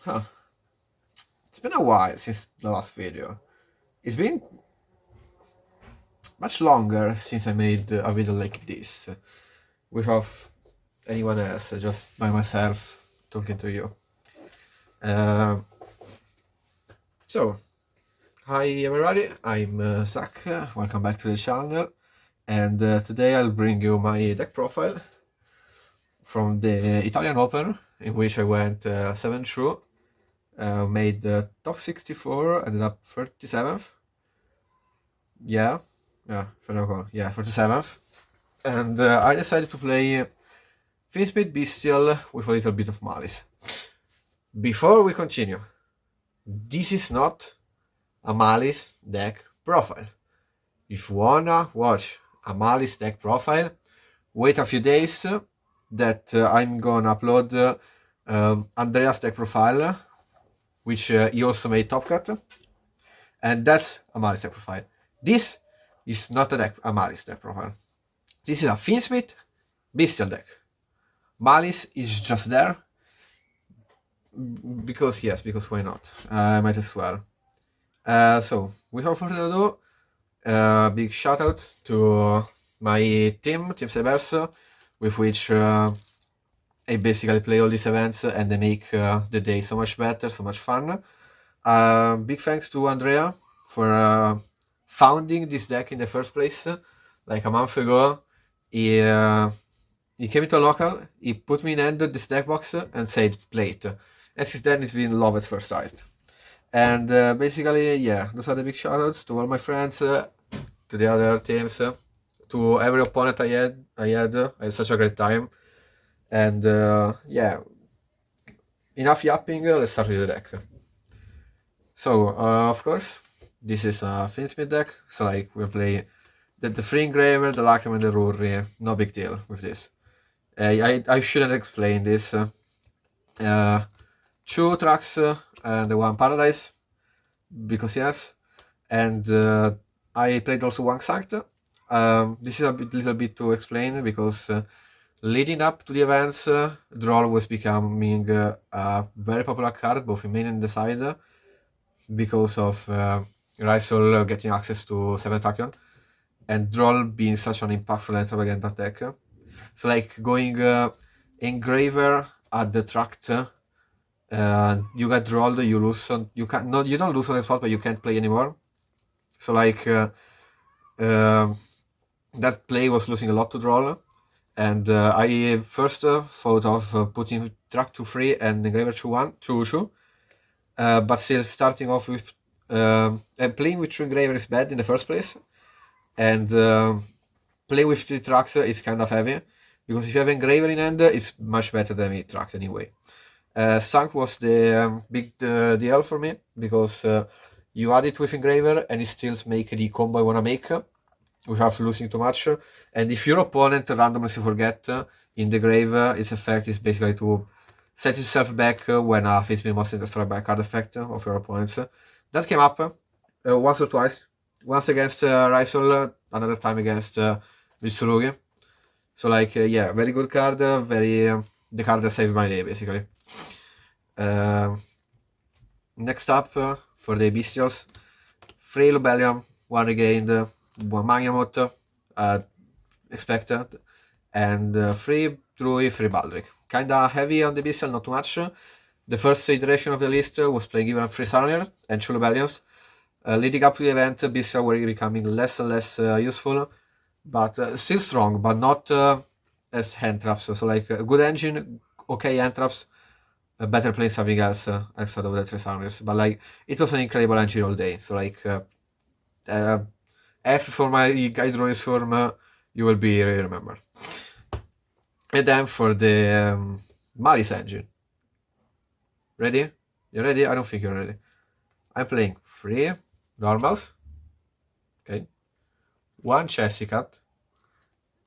Huh. It's been a while since the last video. It's been much longer since I made a video like this, without anyone else, just by myself talking to you. So, hi everybody, I'm Zach, welcome back to the channel, and today I'll bring you my deck profile from the Italian Open, in which I went 7-2, made top 64, ended up 37th. Yeah, 37th. And I decided to play Fiendsmith Bystial with a little bit of Maliss. Before we continue, this is not a Maliss deck profile. If you wanna watch a Maliss deck profile, wait a few days that I'm gonna upload Andrea's deck profile, which he also made Top Cut, and that's a Maliss deck profile. This is not a Maliss deck profile. This is a Fiendsmith Bystial deck. Maliss is just there because why not? I might as well. So without further ado, big shout out to my teamcyberso, with which I basically play all these events and they make the day so much better, so much fun. Big thanks to Andrea for founding this deck in the first place. Like a month ago, he came to a local, he put me in hand this deck box and said play it. And since then it's been love at first sight. And basically, yeah, those are the big shoutouts to all my friends, to the other teams, to every opponent I had such a great time. And yeah, enough yapping, let's start with the deck. So, of course, this is a Fiendsmith deck, so like we'll play the free engraver, the Lacrima and the Ruri, no big deal with this. I shouldn't explain this. 2 tracks and 1 paradise, because yes, and I played also 1 sacked. This is a little bit to explain, because leading up to the events, Droll was becoming a very popular card, both in main and the side, because of ryzeal getting access to 7 talian, and Droll being such an impactful and extravagant deck. So like going engraver at the tract, you get drolled, you lose on, you don't lose on the spot, but you can't play anymore. So like that play was losing a lot to Droll, and I first thought of putting track to 3 and engraver to 2, but still starting off with playing with 2 engraver is bad in the first place, and play with 3 tracks is kind of heavy, because if you have engraver in hand, it's much better than 8 track anyway. Sunk was the big deal for me, because you add it with engraver and it still makes the combo I wanna make without losing too much. And if your opponent randomly forget in the grave, its effect is basically to set itself back when a Fiendsmith must destroy by a card effect of your opponents. That came up once or twice. Once against ryzeal, another time against Mitsurugi. So like, yeah, very good card, the card that saved my day, basically. Next up, for the Bystials, 3 Lubellium, 1 regained, 1 Magnamoth, expected, and 3 Druid, 3 Baldric. Kinda heavy on the Bystial, not too much. The first iteration of the list was playing even 3 Sarnier and 2 Lubellions. Leading up to the event, Bystial were becoming less and less useful, but still strong, but not as hand traps. So like a good engine, okay hand traps, better playing something else outside of the 3 Sarniers. But like, it was an incredible engine all day. So like, F for my Guide Druid Swarm, you will be remembered. And then for the Maliss engine. Ready? You ready? I don't think you're ready. I'm playing 3 normals. Okay. 1 Chelsea Cat.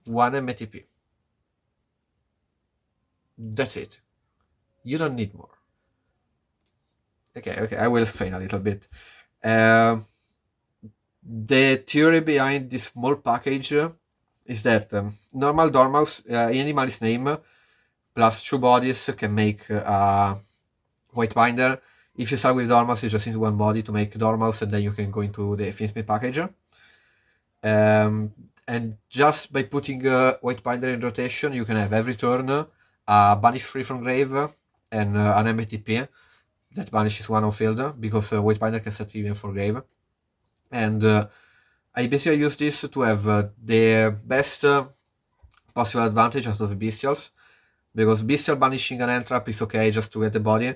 1 MTP. That's it. You don't need more. Okay, I will explain a little bit. The theory behind this small package is that normal normals, any Maliss name plus 2 bodies can make a White Binder. If you start with Dormouse, you just need one body to make Dormouse, and then you can go into the Fiendsmith package. And just by putting White Binder in rotation, you can have every turn Banish Free from Grave and an MTP that banishes one on field, because White Binder can set even for Grave. And I basically use this to have the best possible advantage out of the Bestials, because Bestial banishing an Entrap is okay just to get the body,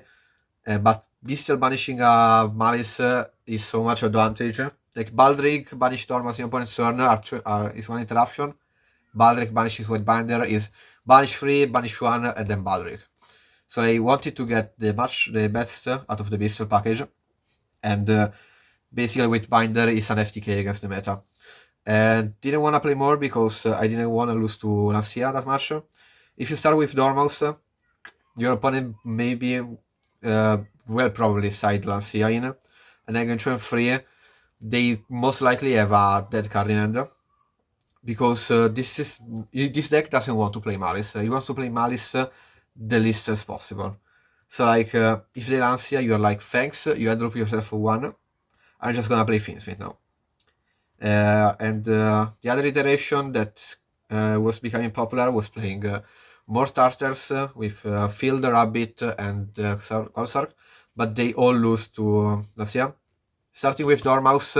but Bestial banishing a Maliss is so much advantage. Like Baldric banish Dormouse in opponent's turn is one interruption. Baldric banishes White Binder is banish 3, banish 1, and then Baldric. So I wanted to get the best out of the Bestial package, and basically White Binder is an FTK against the meta. And didn't want to play more because I didn't want to lose to Lancia that much. If you start with Dormouse, your opponent maybe will probably side Lancia in, and then against turn 3, they most likely have a dead card in hand, because this deck doesn't want to play Maliss. It wants to play Maliss the least as possible. So like if they Lancia, you're like, thanks, you drop yourself for 1. I'm just gonna play Fiendsmith now. And the other iteration that was becoming popular was playing more starters with Field, Rabbit, and Colsark, but they all lose to Lancia. Starting with Dormouse,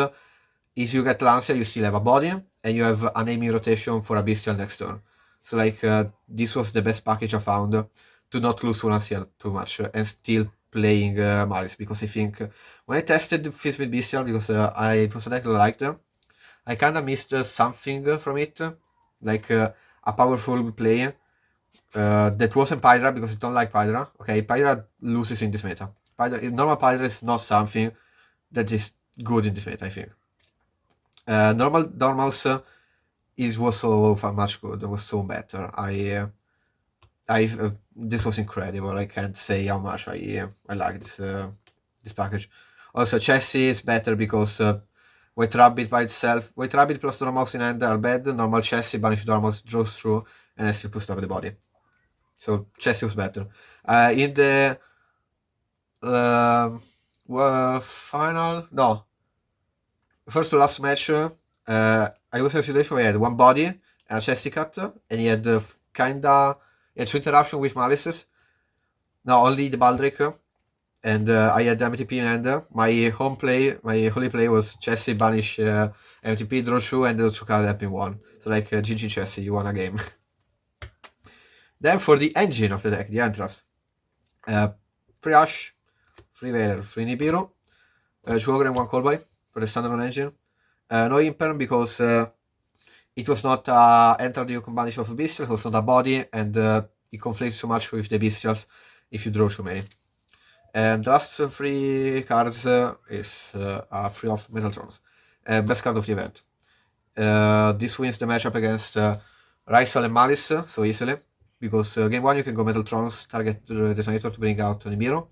if you get Lancia, you still have a body, and you have an aiming rotation for a Bestial next turn. So like this was the best package I found to not lose to Lancia too much and still playing Maliss, because I think when I tested Fiendsmith Bystial, because it was a deck I liked, I kinda missed something from it, like a powerful play that wasn't Pydra, because I don't like Pydra. Okay, Pydra loses in this meta. Normal Pydra is not something that is good in this meta, I think. Normal Dormouse was so much good. It was so better. This was incredible. I can't say how much I like this package. Also, Chessie is better because White Rabbit by itself, White Rabbit plus Dormouse in hand are bad. Normal Chessie, banish Dormouse, draws through, and I still push up the body. So Chessie was better. In the first to last match, I was in a situation where I had one body and a Chessie cut, and he had two interruption with Malisses. No, only the Baldric, and I had MTP in hand. My holy play was Chessie banish MTP, draw 2, and draw 2 card help me 1. So like GG Chessie, you won a game. Then for the engine of the deck, the entraps, free Ash, free Veiler, free Nibiru, 2 Ogre and 1 Callboy for the standalone engine. No Imperm because it was not entered you can banish off a Bestial, it was not a body, and it conflicts too much with the Bestials if you draw too many. And the last 3 cards is free of Metal Thrones. Best card of the event. This wins the matchup against ryzeal and Maliss so easily, because game 1 you can go Metal Thrones, target the detonator to bring out Nibiru.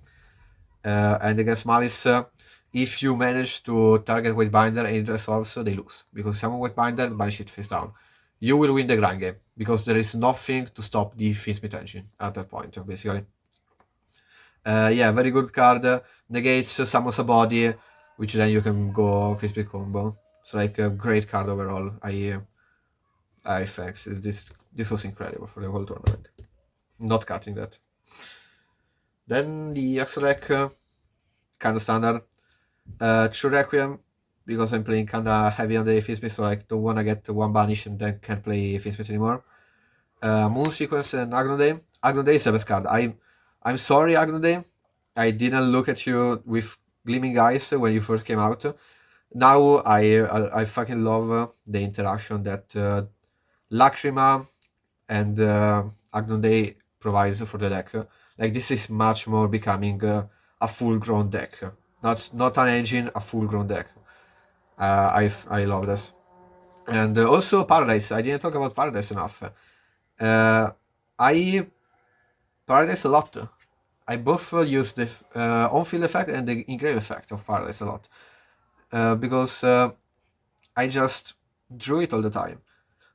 And against Maliss, if you manage to target White Binder and it resolves, they lose, because summon White Binder, banish it face down. You will win the grind game, because there is nothing to stop the Fiendsmith engine at that point, basically. Yeah, very good card. Negates, summons a body, which then you can go Fiendsmith combo. So like a great card overall. I thanks. This was incredible for the whole tournament. Not cutting that. Then the extra deck, kinda standard. True Requiem, because I'm playing kinda heavy on the Fiendsmith, so I don't wanna get one banish and then can't play Fiendsmith anymore. Moon Sequence and Agnodame. Agnodame is the best card. I'm sorry, Agnodame. I didn't look at you with gleaming eyes when you first came out. Now I fucking love the interaction that Lacrima and Agnodame provides for the deck. Like this is much more becoming a full-grown deck. Not an engine, a full-grown deck. I love this. And also Paradise. I didn't talk about Paradise enough. I Paradise a lot. I both use the on-field effect and the engrave effect of Paradise a lot. Because I just drew it all the time.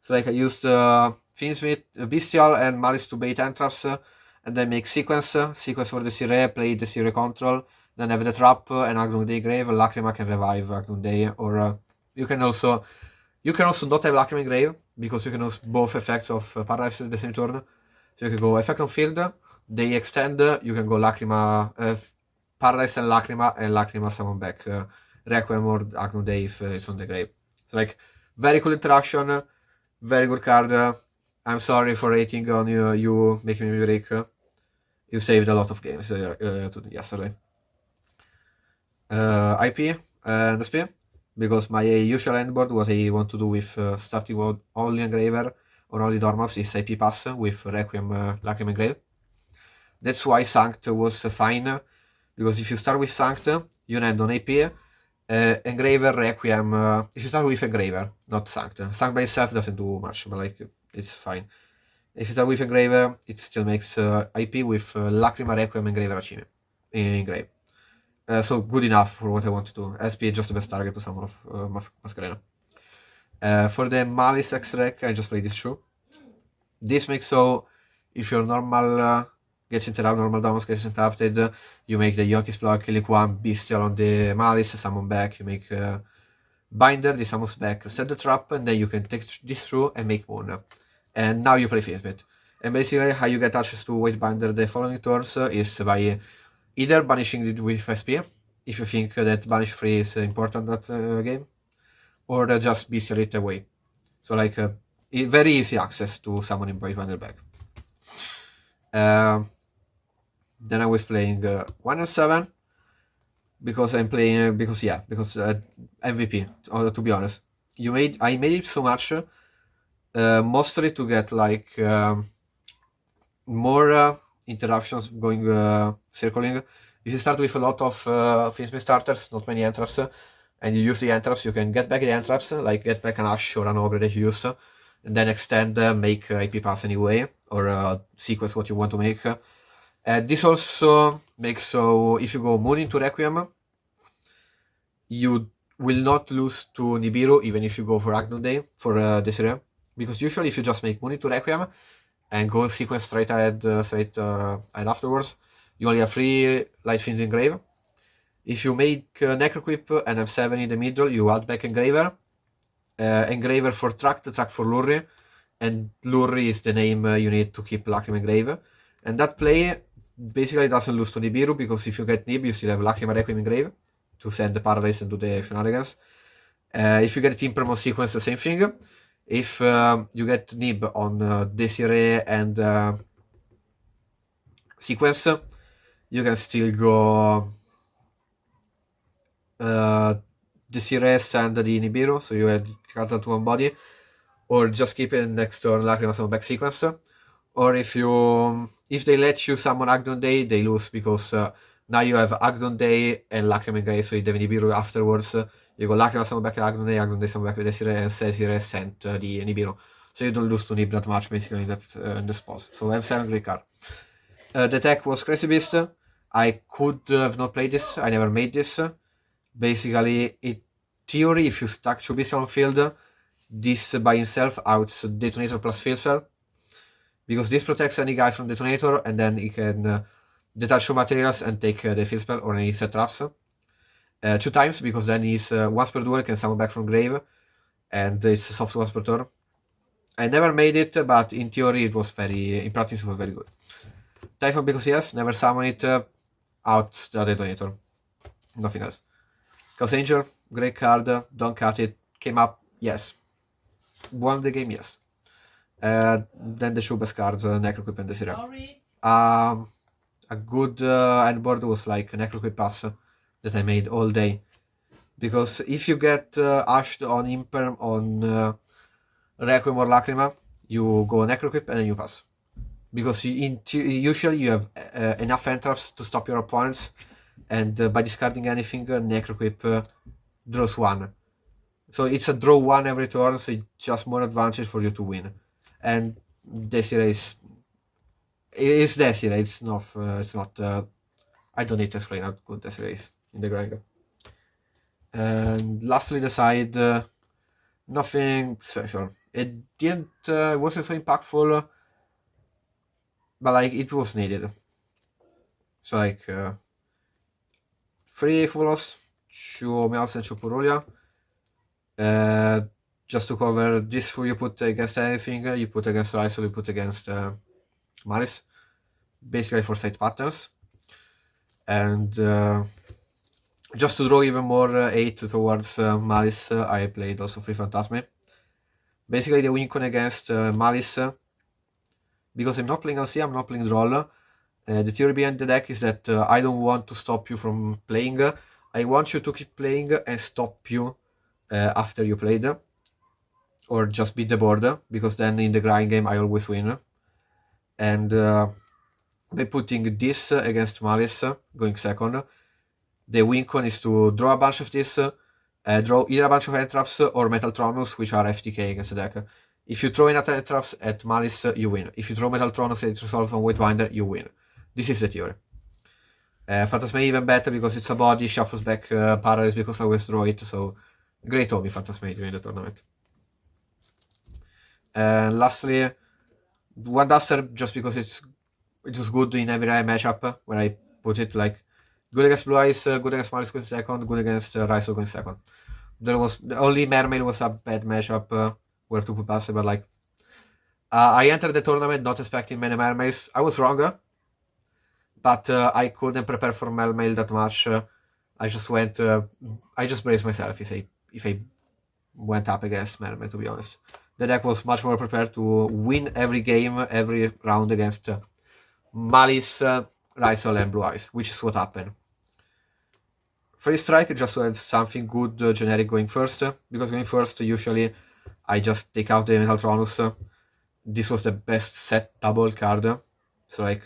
So like I used Fiendsmith, Bystial and Maliss to bait entraps, and then make sequence for Desiree, play Desiree control, then have the trap and Agnum Day grave. Lacrima can revive Agnum Day, or you can also not have Lacrima grave, because you can use both effects of Paradise at the same turn. So you can go effect on field, they extend, you can go Lacrima, Paradise and Lacrima summon back Requiem or Agnum Day if it's on the grave. So like, very cool interaction, very good card. I'm sorry for rating on you making me break. You saved a lot of games yesterday. IP and SP, because my usual endboard, what I want to do with starting with only Engraver or only Dormouse is IP pass with Requiem, Lacrima Engrave. That's why Sanct was fine, because if you start with Sanct, you land on AP, Engraver, Requiem, if you start with Engraver, not Sanct. Sanct by itself doesn't do much, but like, it's fine. If you start with Engraver, it still makes IP with Lacrima, Requiem, Engraver, Acime. Engrave. So good enough for what I want to do. SP is just the best target to summon of Masquerena. For the Maliss X-Rec, I just play this shoe. This makes so, if your normal gets interrupted, normal Domus gets interrupted, you make the Yonki's block, Killing 1, Bystial on the Maliss, summon back, you make Binder, this summons back, set the trap, and then you can take this through and make Moon. And now you play Fiendsmith. And basically how you get access to Weight Binder the following turns is by either banishing it with SP, if you think that banish free is important that game, or just Bestial it away. So like, very easy access to summoning Weight Binder back. Then I was playing 1 and 7, because I'm playing, because MVP, to be honest. I made it so much, mostly to get like more interruptions going circling. If you start with a lot of Fiendsmith starters, not many entraps, and you use the entraps, you can get back the entraps, like get back an Ash or an Ogre that you use, and then extend, make IP pass anyway, or sequence what you want to make. This also makes so if you go Moon into Requiem, you will not lose to Nibiru even if you go for Agnum Day for Desiree, because usually if you just make Moon into Requiem and go sequence straight ahead afterwards, you only have 3 Light Fiends Engrave. If you make Necroquip and have 7 in the middle, you add back Engraver. Engraver for Tract for Lurry, and Lurry is the name you need to keep Lacrima Engrave. And that play basically doesn't lose to Nibiru, because if you get Nib, you still have Lacrima Requiem Engrave to send the Paradise and do the shenanigans. If you get Team Promo sequence, the same thing. If you get Nib on Desiree and sequence, you can still go Desiree and the Nibiru, so you had cut to one body, or just keep it next turn Lacrima summon back sequence. Or if they let you summon Agnum Day, they lose, because now you have Agnum Day and Lacrima Engrave, so you have Nibiru afterwards. You go Lacrima summon back Agnum Day summon back Desiree, and Desiree sent the Nibiru. So you don't lose to Nib that much, basically, in the spot. So M7, great card. The deck was Crazy Beast. I could have not played this, I never made this. Basically, in theory, if you stack 2 Beasts on field, this by himself outs Detonator plus Field Spell, because this protects any guy from Detonator, and then he can detach 2 materials and take the Field Spell or any set traps 2 times, because then he's once per duel, can summon back from grave, and it's soft once per turn. I never made it, but in theory it was in practice it was very good. Typhon, because yes, never summon it, out the Detonator, nothing else. Chaos Angel, great card, don't cut it, came up, yes. Won the game, yes. Then the 2 best cards, Necroquip and Desiree. A good endboard was like Necroquip pass that I made all day. Because if you get Ashed on Imperm on Requiem or Lacrima, you go Necroquip and then you pass. Because usually you have enough entraps to stop your opponents, and by discarding anything, Necroquip draws 1. So it's a draw 1 every turn, so it's just more advantage for you to win. And Desiree is Desiree, it's not I don't need to explain how good Desiree is in the grind. And lastly, the side, nothing special. It wasn't so impactful. but like it was needed. So like 3 Fulos, 2 Maliss and 2 Purulia. Just to cover this, full you put against anything, you put against ryzeal, you put against Maliss, basically for side patterns. And just to draw even more hate towards Maliss, I played also 3 Phantasme. Basically the win con against Maliss, because I'm not playing LC, I'm not playing Droll. The theory behind the deck is that I don't want to stop you from playing. I want you to keep playing and stop you after you played. Or just beat the board, because then in the grind game I always win. And by putting this against Maliss, going second, the win con is to draw a bunch of this, draw either a bunch of Entraps or Metal Tronus, which are FTK against the deck. If you throw in Entraps at Maliss, you win. If you throw Metal Tronus and resolve on Waitwinder, you win. This is the theory. Phantasme even better because it's a body, shuffles back Paralyze because I always draw it, so great Omi Phantasme during the tournament. And lastly, one Duster, just because it was good in every matchup where I put it, like good against Blue Eyes, good against Maliss going second, good against ryzeal going second. There was the only Mermail was a bad matchup where to put Duster, but like I entered the tournament not expecting many Mermails. I was wrong, but I couldn't prepare for Mermail that much. I just went, I just braced myself if I went up against Mermail, to be honest. The deck was much more prepared to win every game, every round against Maliss, ryzeal, and Blue Eyes, which is what happened. Free Strike, just to have something good generic going first, because going first, usually I just take out the Metal Tronus. This was the best set double card, so like,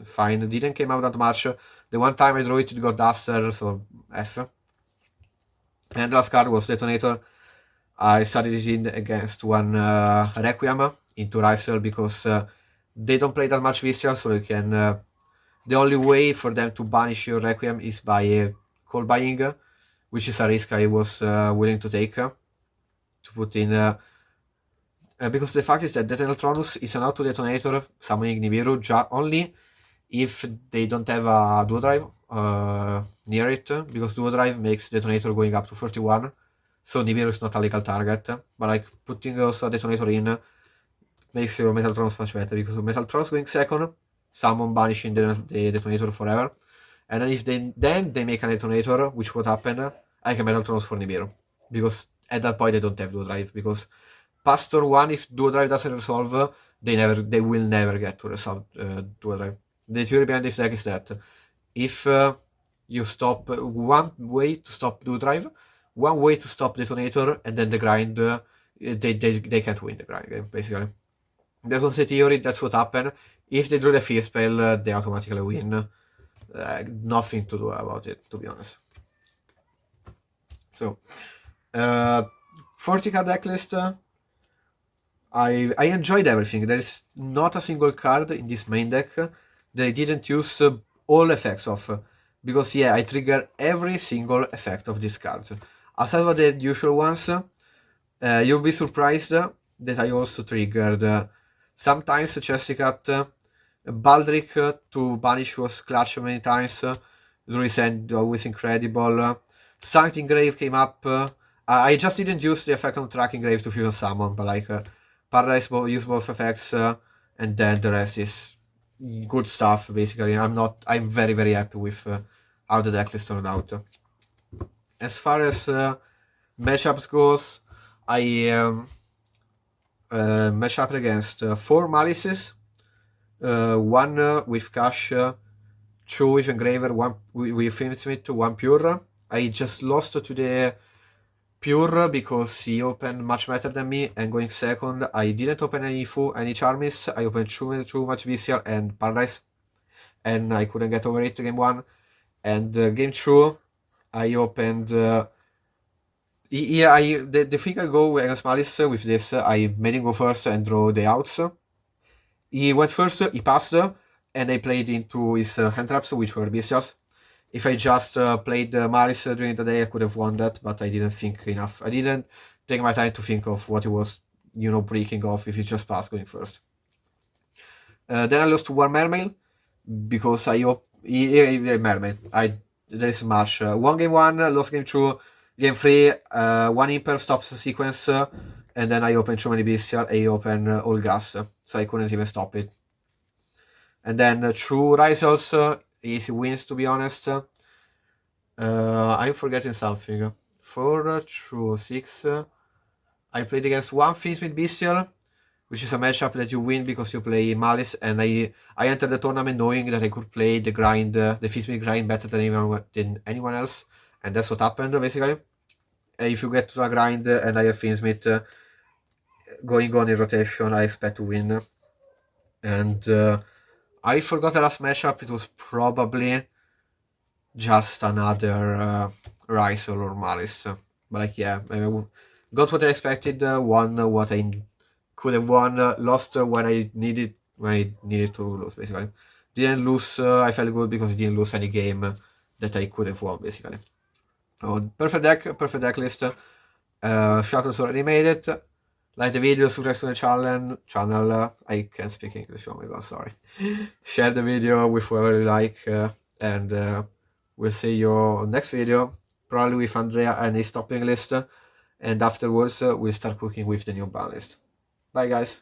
fine, didn't came out that much. The one time I drew it, it got Duster, so F. And the last card was Detonator. I studied it in against one Requiem into ryzeal because they don't play that much Bystial, so you can. The only way for them to banish your Requiem is by call buying, which is a risk I was willing to take to put in. Because the fact is that Detonatronus is an auto detonator summoning Nibiru only if they don't have a duo drive near it, because duo drive makes detonator going up to 31. So Nibiru is not a legal target, but like putting also a detonator in makes your Metal Tronus much better, because Metal Tronus going second, summon banishing the detonator forever, and then if they make a detonator, which would happen, I can Metal Tronus for Nibiru, because at that point they don't have duo drive, because past turn 1, if duo drive doesn't resolve, they will never get to resolve duo drive. The theory behind this deck is that if you stop one way to stop duo drive, one way to stop detonator, and then the grind, they can't win the grind game, basically. That was the theory, that's what happened. If they drew the fear spell, they automatically win. Nothing to do about it, to be honest. So, 40 card decklist. I enjoyed everything. There is not a single card in this main deck that I didn't use all effects of. Because yeah, I trigger every single effect of this card. Aside of the usual ones, you'll be surprised that I also triggered sometimes Chessicat, Baldric to banish was clutch many times, Druid's End always incredible, Sancting Grave came up, I just didn't use the effect on Tracking Grave to fusion summon, but like Paradise use both effects, and then the rest is good stuff, basically. I'm very, very happy with how the decklist turned out. As far as matchups goes, I match up against 4 Malisses, 1 with Cash, 2 with Engraver, 1 with Fiendsmith, 1 Pure. I just lost to the Pure because he opened much better than me, and going second, I didn't open any Charmis. I opened too much Bystial and Paradise, and I couldn't get over it game 1. And game 2, I opened. The thing I go against Maliss with this, I made him go first and draw the outs. He went first, he passed, and I played into his hand traps, which were Bystials. If I just played Maliss during the day, I could have won that, but I didn't think enough. I didn't take my time to think of what he was, breaking off if he just passed going first. Then I lost to one mermaid because mermaid. There is much. Won game 1, lost game 2, game 3, one imper stops the sequence, and then I opened too many bestial, I opened all gas, so I couldn't even stop it. And then through ryzeals, easy wins, to be honest. I'm forgetting something. 4 through 6, I played against one Fiendsmith Bystial, which is a matchup that you win because you play Maliss, and I entered the tournament knowing that I could play the grind, the Fiendsmith grind better than anyone else, and that's what happened basically. If you get to a grind and I have Fiendsmith going on in rotation, I expect to win. And I forgot the last matchup. It was probably just another ryzeal or Maliss, but like yeah, I got what I expected, won what I could have won, lost when I needed to lose basically. Didn't lose, I felt good because I didn't lose any game that I could have won basically. Oh, perfect deck list. Shoutouts already made it. Like the video, subscribe to the channel. I can't speak English, oh my god, sorry. Share the video with whoever you like, and we'll see you next video, probably with Andrea and his topping list, and afterwards we'll start cooking with the new ban list. Bye guys.